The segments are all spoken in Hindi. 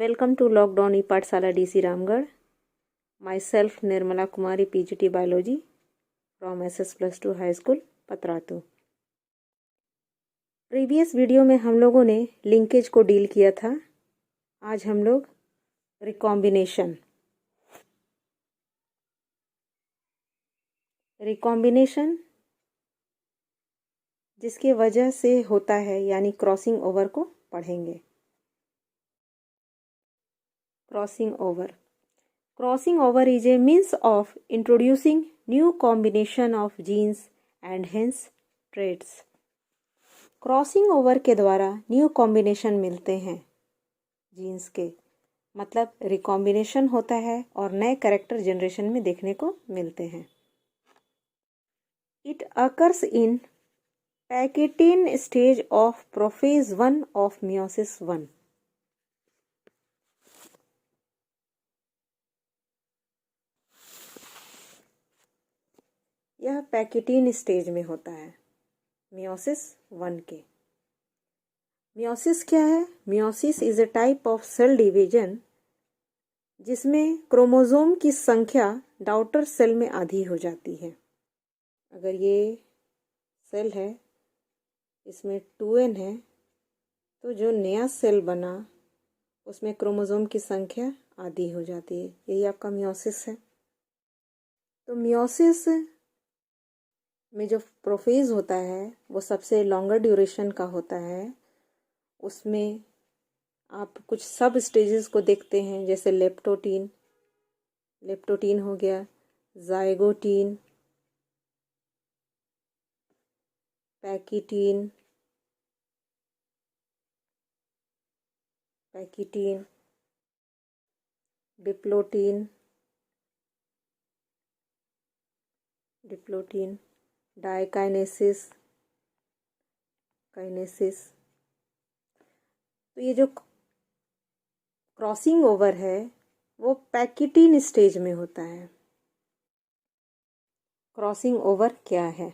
Welcome to Lockdown E-Pathshala DC Ramgarh. Myself Nirmala Kumari, PGT Biology from SS Plus 2 High School, Patratu. Previous video में हम लोगों ने लिंकेज को डील किया था। आज हम लोग रिकॉम्बिनेशन जिसकी वजह से होता है यानी क्रॉसिंग ओवर को पढ़ेंगे। Crossing over is a means of introducing new combination of genes and hence traits. Crossing over के द्वारा न्यू कॉम्बिनेशन मिलते हैं जीन्स के, मतलब रिकॉम्बिनेशन होता है और नए कैरेक्टर जनरेशन में देखने को मिलते हैं। It occurs in pachytene stage of prophase 1 of meiosis 1। यह पैकेटिन स्टेज में होता है मियोसिस 1 के। मियोसिस क्या है? Meiosis is a type of cell division जिसमें क्रोमोसोम की संख्या डॉटर सेल में आधी हो जाती है। अगर ये सेल है, इसमें 2n है, तो जो नया सेल बना उसमें क्रोमोसोम की संख्या आधी हो जाती है। यही आपका मियोसिस है। तो मियोसिस में जो प्रोफेज होता है वो सबसे लॉन्गर ड्यूरेशन का होता है। उसमें आप कुछ सब स्टेजेस को देखते हैं, जैसे लेप्टोटीन हो गया, जाइगोटीन, पैकिटीन, डिप्लोटीन, डाइकाइनेसिस, तो ये जो क्रॉसिंग ओवर है वो पैकेटिन स्टेज में होता है। क्रॉसिंग ओवर क्या है?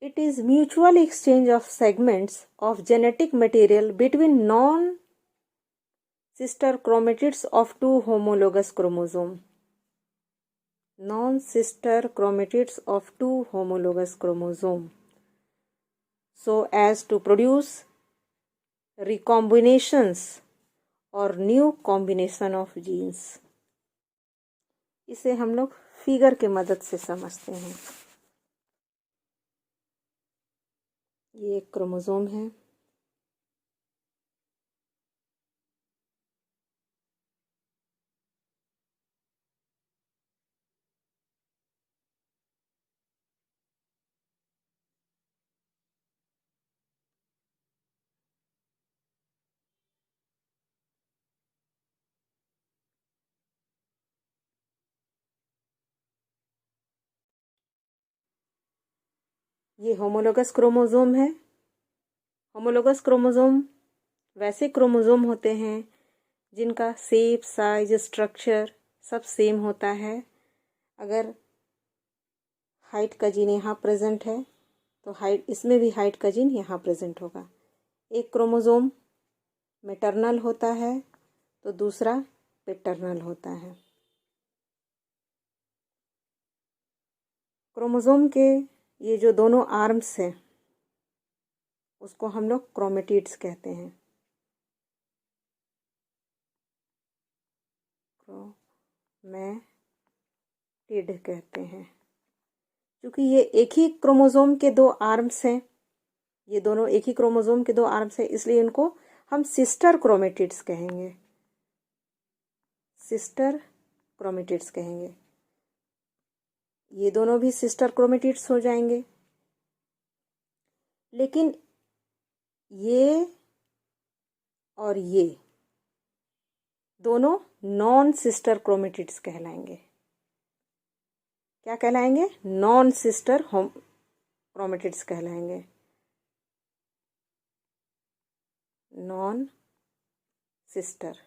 It is mutual exchange of segments of genetic material between non sister chromatids of two homologous chromosome. Non-sister chromatids of two homologous chromosomes, so as to produce recombinations or new combination of genes। इसे हम लोग फिगर के मदद से समझते हैं। ये एक क्रोमोसोम है, ये होमोलोगस क्रोमोसोम है। होमोलोगस क्रोमोसोम वैसे क्रोमोसोम होते हैं जिनका शेप, साइज, स्ट्रक्चर सब सेम होता है। अगर हाइट का जीन यहाँ प्रेजेंट है तो हाइट, इसमें भी हाइट का जीन यहाँ प्रेजेंट होगा। एक क्रोमोसोम मैटरनल होता है तो दूसरा पैटर्नल होता है। क्रोमोसोम के ये जो दोनों आर्म्स हैं उसको हम लोग क्रोमेटिड्स कहते हैं। क्रोमेटिड कहते हैं क्योंकि ये एक ही क्रोमोसोम के दो आर्म्स हैं। ये दोनों एक ही क्रोमोसोम के दो आर्म्स हैं, इसलिए इनको हम सिस्टर क्रोमेटिड्स कहेंगे। ये दोनों भी सिस्टर क्रोमेटिड्स हो जाएंगे। लेकिन ये और ये दोनों नॉन सिस्टर क्रोमेटिड्स कहलाएंगे। क्या कहलाएंगे? नॉन सिस्टर क्रोमेटिड्स कहलाएंगे। Non sister.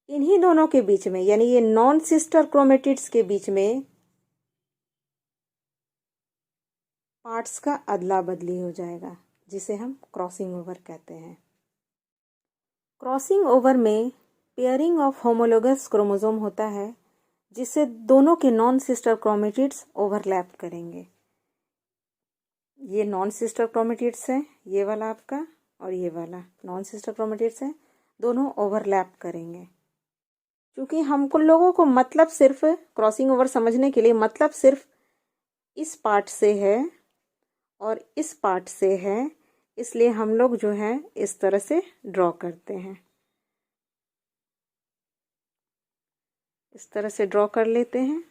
इन्हीं दोनों के बीच में, यानी ये नॉन सिस्टर क्रोमेटिड्स के बीच में पार्ट्स का अदला बदली हो जाएगा, जिसे हम क्रॉसिंग ओवर कहते हैं। क्रॉसिंग ओवर में पेयरिंग ऑफ होमोलोगस क्रोमोसोम होता है, जिससे दोनों के नॉन सिस्टर क्रोमेटिड्स ओवरलैप करेंगे। ये नॉन सिस्टर क्रोमेटिड्स हैं, ये वाला आपका और ये वाला नॉन सिस्टर क्रोमेटिड्स हैं, दोनों ओवरलैप करेंगे। क्योंकि हमको लोगों को मतलब सिर्फ क्रॉसिंग ओवर समझने के लिए मतलब सिर्फ इस पार्ट से है और इस पार्ट से है, इसलिए हम लोग जो है इस तरह से ड्रॉ करते हैं। इस तरह से ड्रॉ कर लेते हैं।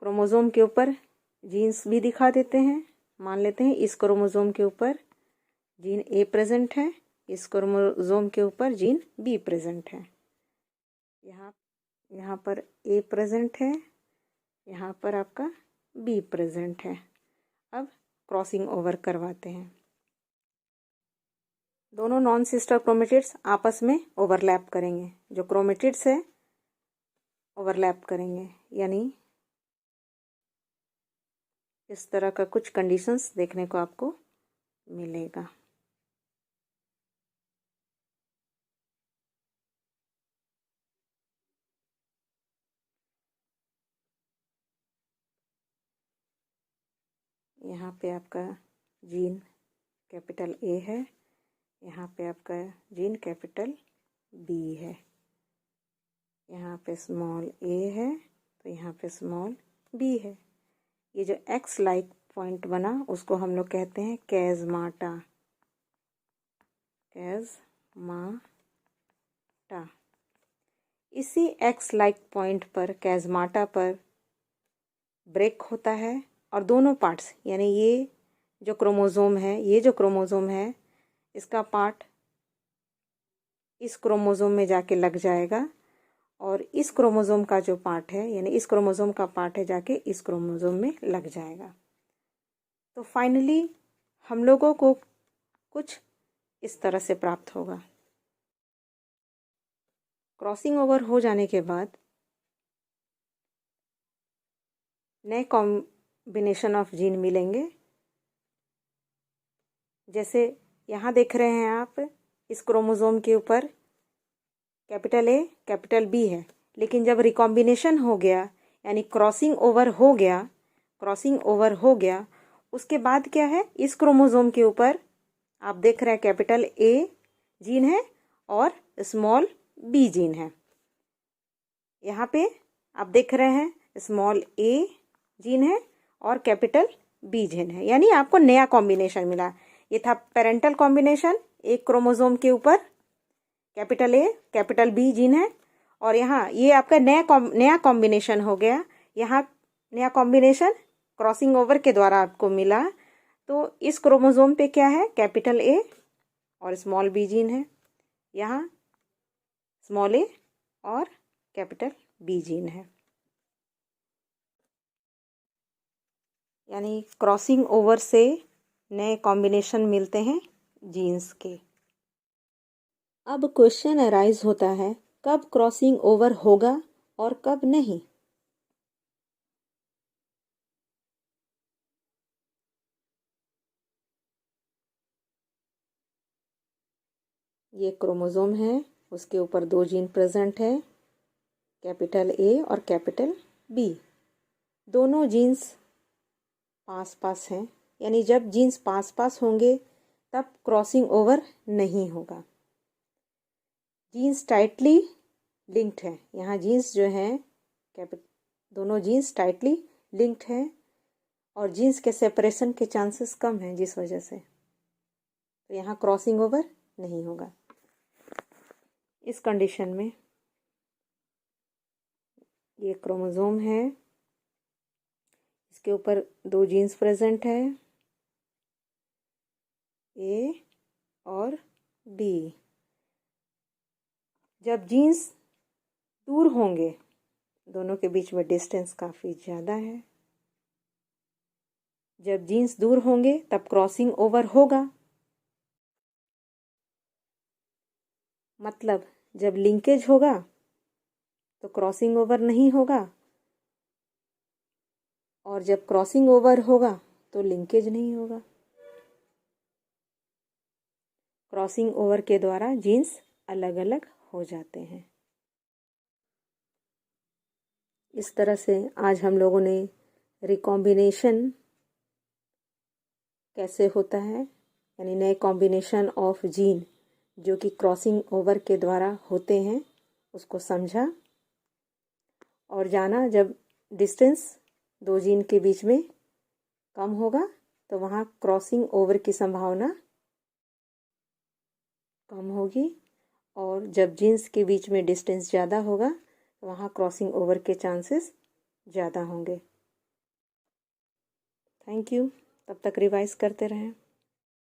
क्रोमोसोम के ऊपर जीन्स भी दिखा देते हैं। मान लेते हैं इस क्रोमोसोम के ऊपर जीन ए प्रेजेंट है, इस क्रोमोसोम के ऊपर जीन बी प्रेजेंट है। यहाँ पर ए प्रेजेंट है, यहाँ पर आपका बी प्रेजेंट है। अब क्रॉसिंग ओवर करवाते हैं। दोनों नॉन सिस्टर क्रोमेटिड्स आपस में ओवरलैप करेंगे। जो क्रोमेटिड्स है ओवरलैप करेंगे, यानी इस तरह का कुछ कंडीशंस देखने को आपको मिलेगा। यहाँ पे आपका जीन कैपिटल ए है, यहाँ पे आपका जीन कैपिटल बी है। यहाँ पे स्मॉल ए है तो यहाँ पे स्मॉल बी है। ये जो एक्स लाइक पॉइंट बना उसको हम लोग कहते हैं कैज़माटा। कैज़माटा। इसी एक्स लाइक पॉइंट पर कैज़माटा पर ब्रेक होता है और दोनों पार्ट्स, यानी ये जो क्रोमोसोम है, ये जो क्रोमोसोम है, इसका पार्ट इस क्रोमोसोम में जाके लग जाएगा और इस क्रोमोसोम का जो पार्ट है, यानी इस क्रोमोसोम का पार्ट है, जाके इस क्रोमोसोम में लग जाएगा। तो फाइनली हम लोगों को कुछ इस तरह से प्राप्त होगा। क्रॉसिंग ओवर हो जाने के बाद नए कॉम्बिनेशन ऑफ जीन मिलेंगे। जैसे यहाँ देख रहे हैं आप, इस क्रोमोसोम के ऊपर कैपिटल ए कैपिटल बी है, लेकिन जब रिकॉम्बिनेशन हो गया यानी क्रॉसिंग ओवर हो गया, उसके बाद क्या है, इस क्रोमोसोम के ऊपर आप देख रहे हैं कैपिटल ए जीन है और स्मॉल बी जीन है। यहाँ पे आप देख रहे हैं स्मॉल ए जीन है और कैपिटल बी जीन है, यानी आपको नया कॉम्बिनेशन मिला। ये था पेरेंटल कॉम्बिनेशन, एक क्रोमोसोम के ऊपर capital A capital B gene है, और यहाँ ये आपका नया कॉम्बिनेशन हो गया। यहाँ नया कॉम्बिनेशन क्रॉसिंग ओवर के द्वारा आपको मिला। तो इस क्रोमोसोम पे क्या है, कैपिटल ए और स्मॉल बी जीन है, यहाँ स्मॉल ए और कैपिटल बी जीन है। यानी क्रॉसिंग ओवर से नए कॉम्बिनेशन मिलते हैं जीन्स के। अब क्वेश्चन अराइज होता है, कब क्रॉसिंग ओवर होगा और कब नहीं। ये क्रोमोसोम है, उसके ऊपर दो जीन प्रेजेंट है, कैपिटल ए और कैपिटल बी। दोनों जीन्स पास पास हैं, यानी जब जीन्स पास पास होंगे तब क्रॉसिंग ओवर नहीं होगा। जीन्स टाइटली लिंक्ड है, यहाँ जीन्स जो हैं दोनों जीन्स टाइटली लिंक्ड हैं और जीन्स के सेपरेशन के चांसेस कम हैं, जिस वजह से तो यहाँ क्रॉसिंग ओवर नहीं होगा। इस कंडीशन में ये क्रोमोसोम है, इसके ऊपर दो जीन्स प्रेजेंट है, ए और बी। जब जीन्स दूर होंगे, दोनों के बीच में डिस्टेंस काफ़ी ज़्यादा है, जब जीन्स दूर होंगे तब क्रॉसिंग ओवर होगा। मतलब जब लिंकेज होगा तो क्रॉसिंग ओवर नहीं होगा, और जब क्रॉसिंग ओवर होगा तो लिंकेज नहीं होगा। क्रॉसिंग ओवर के द्वारा जीन्स अलग अलग हो जाते हैं। इस तरह से आज हम लोगों ने रिकॉम्बिनेशन कैसे होता है, यानी नए कॉम्बिनेशन ऑफ जीन जो कि क्रॉसिंग ओवर के द्वारा होते हैं, उसको समझा और जाना जब डिस्टेंस दो जीन के बीच में कम होगा तो वहाँ क्रॉसिंग ओवर की संभावना कम होगी, और जब जीन्स के बीच में डिस्टेंस ज़्यादा होगा तो वहाँ क्रॉसिंग ओवर के चांसेस ज़्यादा होंगे। Thank you. तब तक रिवाइज करते रहें।